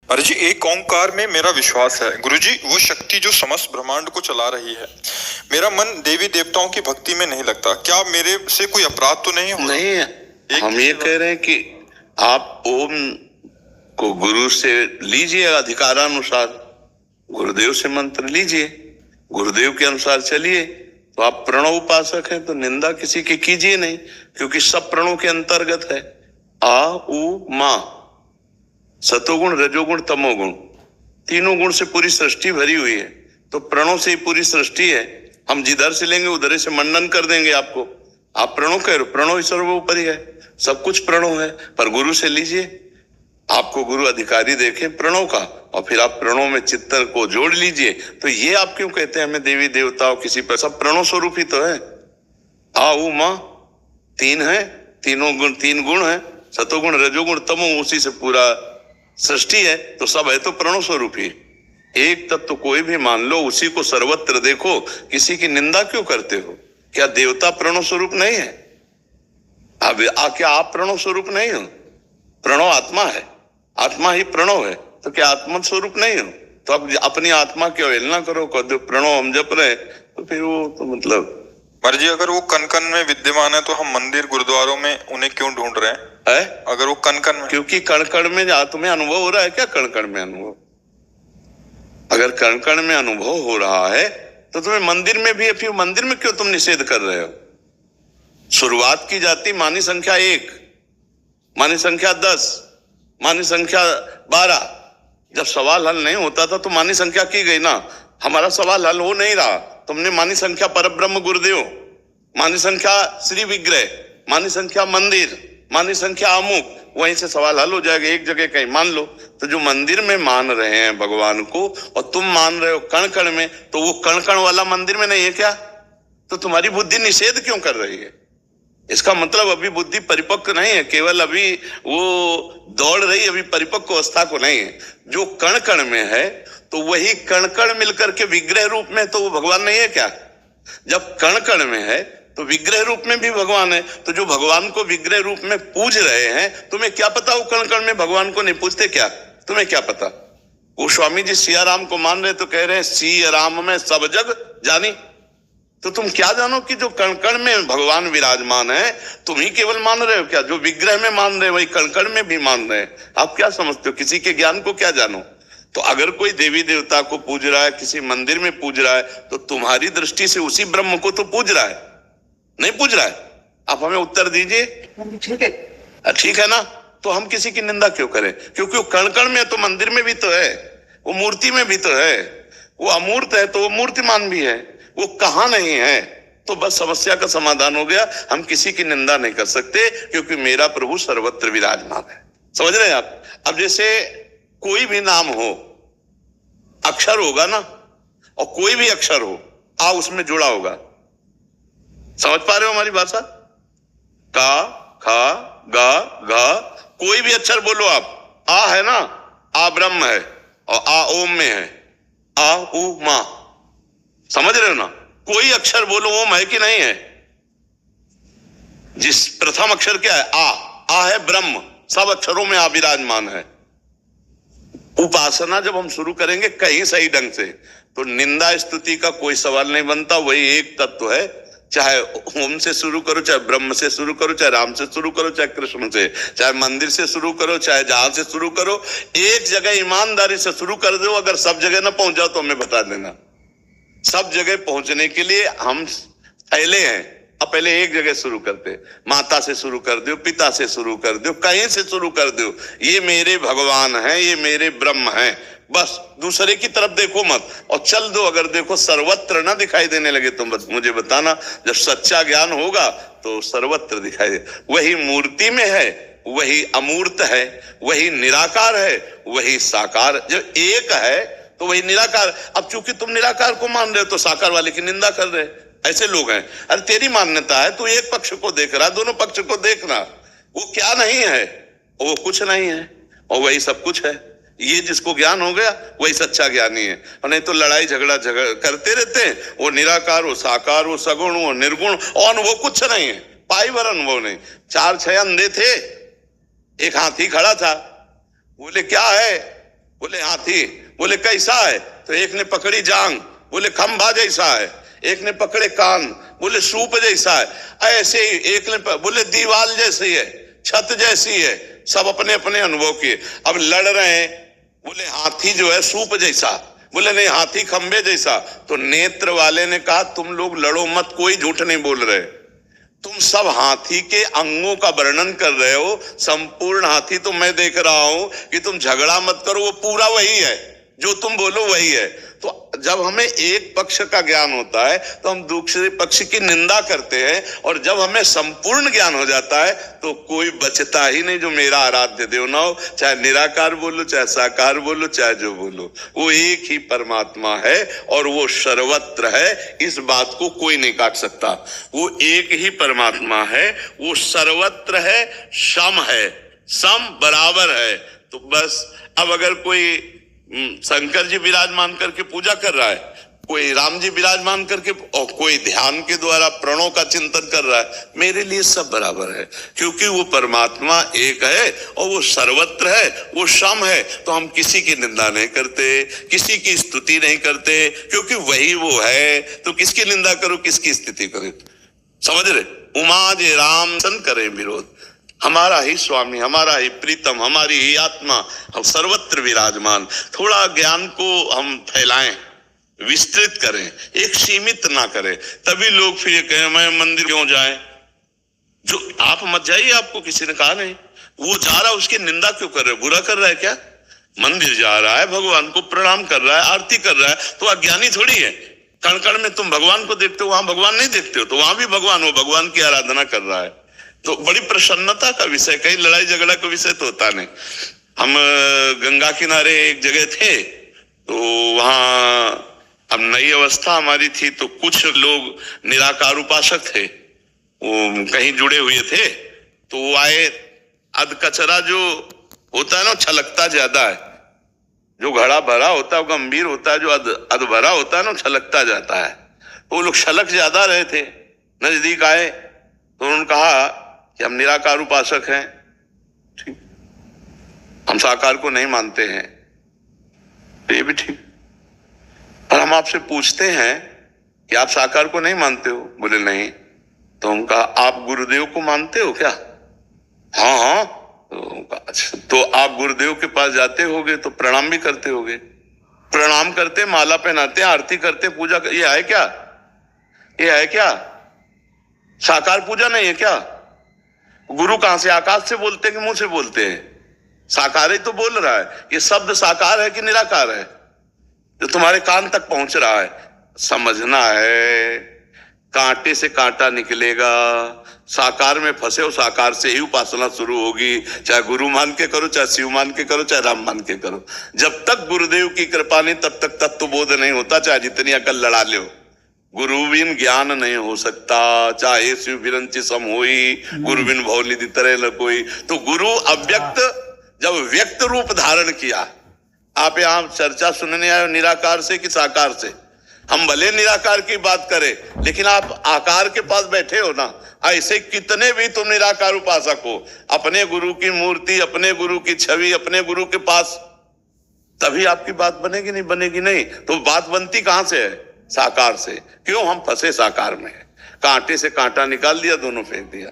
अरे जी, एक ओंकार में मेरा विश्वास है गुरुजी, वो शक्ति जो समस्त ब्रह्मांड को चला रही है। मेरा मन देवी देवताओं की भक्ति में नहीं लगता। क्या मेरे से कोई अपराध तो नहीं हो रहा? नहीं, हम ये कह रहे हैं कि आप ओम को गुरु से लीजिए, अधिकारानुसार गुरुदेव से मंत्र लीजिए, गुरुदेव के अनुसार चलिए। तो आप प्रणव उपासक हैं तो निंदा किसी की कीजिए नहीं, क्योंकि सब प्रणव के अंतर्गत है। आ उ मा, सतोगुण रजोगुण तमोगुण, तीनों गुण से पूरी सृष्टि भरी हुई है। तो प्रणव से ही पूरी सृष्टि है। हम जिधर से लेंगे उधर से मंडन कर देंगे आपको। आप प्रणव कह रहे हो, प्रणव ही सर्वोपरि है, सब कुछ प्रणव है। पर गुरु से लीजिए, आपको गुरु अधिकारी देखे प्रणव का, और फिर आप प्रणव में चित्तन को जोड़ लीजिए। तो ये आप क्यों कहते हैं हमें देवी देवताओं किसी पर? सब प्रणव स्वरूप ही तो है। आ उ मा तीन है, तीनों गुण, तीन गुण है, सतोगुण रजोगुण तमो, उसी से पूरा सृष्टि है। तो सब है तो प्रणव स्वरूप ही। एक तत्व कोई भी मान लो, उसी को सर्वत्र देखो, किसी की निंदा क्यों करते हो? क्या देवता प्रणव स्वरूप नहीं है? अब क्या आप प्रणव स्वरूप नहीं हो? प्रणव आत्मा है, आत्मा ही प्रणव है। तो क्या आत्मा स्वरूप नहीं हो? तो अब अपनी आत्मा की अवहेलना करो, कह दो प्रणव हम जप रहे, तो फिर वो तो मतलब जी, अगर वो कण कण में विद्यमान है तो हम मंदिर गुरुद्वारों में उन्हें क्यों ढूंढ रहे हैं? अगर वो कण कण में, क्योंकि कण कण में तुम्हें अनुभव हो रहा है। क्या कण कण में अनुभव? अगर कण कण में अनुभव हो रहा है तो तुम्हें मंदिर में भी है, फिर मंदिर में क्यों तुम निषेध कर रहे हो? शुरुआत की जाती मानी संख्या 1, मानी संख्या 10, मानी संख्या 12। जब सवाल हल नहीं होता था तो मानी संख्या की गई ना। हमारा सवाल हल हो नहीं रहा, तुमने मानी संख्या परब्रह्म गुरुदेव, मानी संख्या श्री विग्रह, मानी संख्या मंदिर, मानी संख्या अमुक, वहीं से सवाल हल हो जाएगा। एक जगह कहीं मान लो। तो जो मंदिर में मान रहे हैं भगवान को और तुम मान रहे हो कण कण में, तो वो कण कण वाला मंदिर में नहीं है क्या? तो तुम्हारी बुद्धि निषेध क्यों कर रही है? इसका मतलब अभी बुद्धि परिपक्व नहीं है, केवल अभी वो दौड़ रही, अभी परिपक्व अवस्था को नहीं है। जो कण कण में है तो वही कण कण मिलकर के विग्रह रूप में, तो वो भगवान नहीं है क्या? जब कण कण में है तो विग्रह रूप में भी भगवान है। तो जो भगवान को विग्रह रूप में पूज रहे हैं, तुम्हें क्या पता वो कण कण में भगवान को नहीं पूजते क्या? तुम्हें क्या पता? वो स्वामी जी सिया राम को मान रहे तो कह रहे हैं सिया राम में सब जग जानी। तो तुम क्या जानो कि जो कण कण में भगवान विराजमान है, तुम ही केवल मान रहे हो क्या? जो विग्रह में मान रहे वही कण कण में भी मान रहे हैं। आप क्या समझते हो? किसी के ज्ञान को क्या जानो? तो अगर कोई देवी देवता को पूज रहा है, किसी मंदिर में पूज रहा है, तो तुम्हारी दृष्टि से उसी ब्रह्म को तो पूज रहा है, नहीं पूज रहा है? आप हमें उत्तर दीजिए। ठीक है ना? तो हम किसी की निंदा क्यों करें? क्योंकि वो कण कण में तो मंदिर में भी तो है, वो मूर्ति में भी तो है, वो अमूर्त है तो वो मूर्तिमान भी है, वो कहां नहीं है। तो बस समस्या का समाधान हो गया। हम किसी की निंदा नहीं कर सकते, क्योंकि मेरा प्रभु सर्वत्र विराजमान है। समझ रहे हैं आप? अब जैसे कोई भी नाम हो, अक्षर होगा ना, और कोई भी अक्षर हो, आ उसमें जुड़ा होगा। समझ पा रहे हो हमारी भाषा? का, खा, गा, घा, कोई भी अक्षर बोलो आप। आ है ना, आ ब्रह्म है, और आ ओम में है, आ उ मा। समझ रहे हो ना? कोई अक्षर बोलो ओम है कि नहीं है? जिस प्रथम अक्षर क्या है? आ है ब्रह्म, सब अक्षरों में आ विराजमान है। उपासना जब हम शुरू करेंगे कहीं सही ढंग से, तो निंदा स्तुति का कोई सवाल नहीं बनता। वही एक तत्व है। चाहे ओम से शुरू करो, चाहे ब्रह्म से शुरू करो, चाहे राम से शुरू करो, चाहे कृष्ण से, चाहे मंदिर से शुरू करो, चाहे जहां से शुरू करो, एक जगह ईमानदारी से शुरू कर दो। अगर सब जगह ना पहुंच जाओ तो हमें बता देना। सब जगह पहुंचने के लिए हम फैले हैं। अब पहले एक जगह शुरू करते, माता से शुरू कर दो, पिता से शुरू कर दो, कहीं से शुरू कर दो। ये मेरे भगवान हैं, ये मेरे ब्रह्म हैं, बस दूसरे की तरफ देखो मत, और चल दो। अगर देखो सर्वत्र ना दिखाई देने लगे तो मुझे बताना। जब सच्चा ज्ञान होगा तो सर्वत्र दिखाई दे। वही मूर्ति में है, वही अमूर्त है, वही निराकार है, वही साकार। जब एक है तो वही निराकार। अब चूंकि तुम निराकार को मान रहे हो तो साकार वाले की निंदा कर रहे। ऐसे लोग हैं। अरे तेरी मान्यता है, तू एक पक्ष को देख रहा, दोनों पक्ष को देखना। वो क्या नहीं है? वो कुछ नहीं है, और वही सब कुछ है। ये जिसको ज्ञान हो गया वही सच्चा ज्ञानी है। और नहीं तो लड़ाई झगड़ा करते रहते हैं। वो निराकार हो, साकार हो, सगुण हो, निर्गुण, और अनुभव कुछ नहीं है, पाई भर अनुभव नहीं। 4-6 अंधे थे, एक हाथी खड़ा था। बोले क्या है? बोले हाथी, बोले कैसा है, तो एक ने पकड़ी जांग, बोले खंभा जैसा है, एक ने पकड़े कान, बोले सूप जैसा है, ऐसे ही एक ने बोले दीवार जैसी है, छत जैसी है, सब अपने अपने अनुभव किए। अब लड़ रहे हैं, बोले हाथी जो है सूप जैसा, बोले नहीं हाथी खंबे जैसा। तो नेत्र वाले ने कहा तुम लोग लड़ो मत, कोई झूठ नहीं बोल रहे, तुम सब हाथी के अंगों का वर्णन कर रहे हो, संपूर्ण हाथी तो मैं देख रहा हूं कि तुम झगड़ा मत करो, वो पूरा वही है, जो तुम बोलो वही है। तो जब हमें एक पक्ष का ज्ञान होता है तो हम दूसरे पक्ष की निंदा करते हैं, और जब हमें संपूर्ण ज्ञान हो जाता है तो कोई बचता ही नहीं जो मेरा आराध्य देव ना हो, चाहे निराकार बोलो, चाहे साकार बोलो, चाहे जो बोलो, वो एक ही परमात्मा है और वो सर्वत्र है। इस बात को कोई नहीं काट सकता। वो एक ही परमात्मा है, वो सर्वत्र है, सम है, सम बराबर है। तो बस अब अगर कोई शंकर जी विराजमान करके पूजा कर रहा है, कोई राम जी विराजमान करके, और कोई ध्यान के द्वारा प्रणों का चिंतन कर रहा है, मेरे लिए सब बराबर है, क्योंकि वो परमात्मा एक है और वो सर्वत्र है, वो सम है। तो हम किसी की निंदा नहीं करते, किसी की स्तुति नहीं करते, क्योंकि वही वो है। तो किसकी निंदा करो, किसकी स्तुति करो, समझ रहे? उमा जे राम सन करे विरोध, हमारा ही स्वामी, हमारा ही प्रीतम, हमारी ही आत्मा, हम सर्वत्र विराजमान। थोड़ा ज्ञान को हम फैलाएं, विस्तृत करें, एक सीमित ना करें, तभी लोग फिर ये कहें मैं मंदिर क्यों जाए। जो आप मत जाइए, आपको किसी ने कहा नहीं, वो जा रहा है उसकी निंदा क्यों कर रहे हो, बुरा कर रहा है क्या? मंदिर जा रहा है, भगवान को प्रणाम कर रहा है, आरती कर रहा है, तो अज्ञानी थोड़ी है। कण कण में तुम भगवान को देखते हो, वहां भगवान नहीं देखते हो, तो वहां भी भगवान हो, भगवान की आराधना कर रहा है। तो बड़ी प्रसन्नता का विषय, कहीं लड़ाई झगड़ा का विषय तो होता नहीं। हम गंगा किनारे एक जगह थे, तो वहां अब नई अवस्था हमारी थी, तो कुछ लोग निराकार उपासक थे, वो कहीं जुड़े हुए थे, तो वो आए। अध कचरा जो होता है ना, छलकता ज्यादा है, जो घड़ा भरा होता है वो गंभीर होता है, जो अध भरा होता है ना छलकता जाता है। तो वो लोग छलक ज्यादा रहे थे, नजदीक आए तो उन्होंने कहा कि हम निराकार उपासक हैं, ठीक, हम साकार को नहीं मानते हैं, तो ये भी ठीक, और हम आपसे पूछते हैं कि आप साकार को नहीं मानते हो? बोले नहीं। तो हम कहा आप गुरुदेव को मानते हो क्या? हाँ हाँ। तो अच्छा, तो आप गुरुदेव के पास जाते होगे तो प्रणाम भी करते होगे, प्रणाम करते, माला पहनाते, आरती करते, पूजा कर, ये है क्या? ये है क्या साकार पूजा? नहीं है क्या? गुरु कहां से, आकाश से बोलते हैं कि मुंह से बोलते हैं? साकार ही तो बोल रहा है। ये शब्द साकार है कि निराकार है, जो तुम्हारे कान तक पहुंच रहा है? समझना है, कांटे से कांटा निकलेगा। साकार में फंसे हो, साकार से ही उपासना शुरू होगी, चाहे गुरु मान के करो, चाहे शिव मान के करो, चाहे राम मान के करो। जब तक गुरुदेव की कृपा नहीं, तब तक तत्व बोध नहीं होता, चाहे जितनी अकल लड़ा लो। गुरु बिन ज्ञान नहीं हो सकता, चाहे शिव बिरंची सम होई, गुरु बिन भौनिधि तरह न कोई। तो गुरु अव्यक्त जब व्यक्त रूप धारण किया, आप यहाँ चर्चा सुनने आए निराकार से कि साकार से? हम भले निराकार की बात करें, लेकिन आप आकार के पास बैठे हो ना। ऐसे कितने भी तुम निराकार उपासक हो, अपने गुरु की मूर्ति, अपने गुरु की छवि, अपने गुरु के पास, तभी आपकी बात बनेगी, नहीं बनेगी नहीं। तो बात बनती कहां से है? साकार से। क्यों? हम फंसे साकार में, कांटे से कांटा निकाल दिया, दोनों फेंक दिया।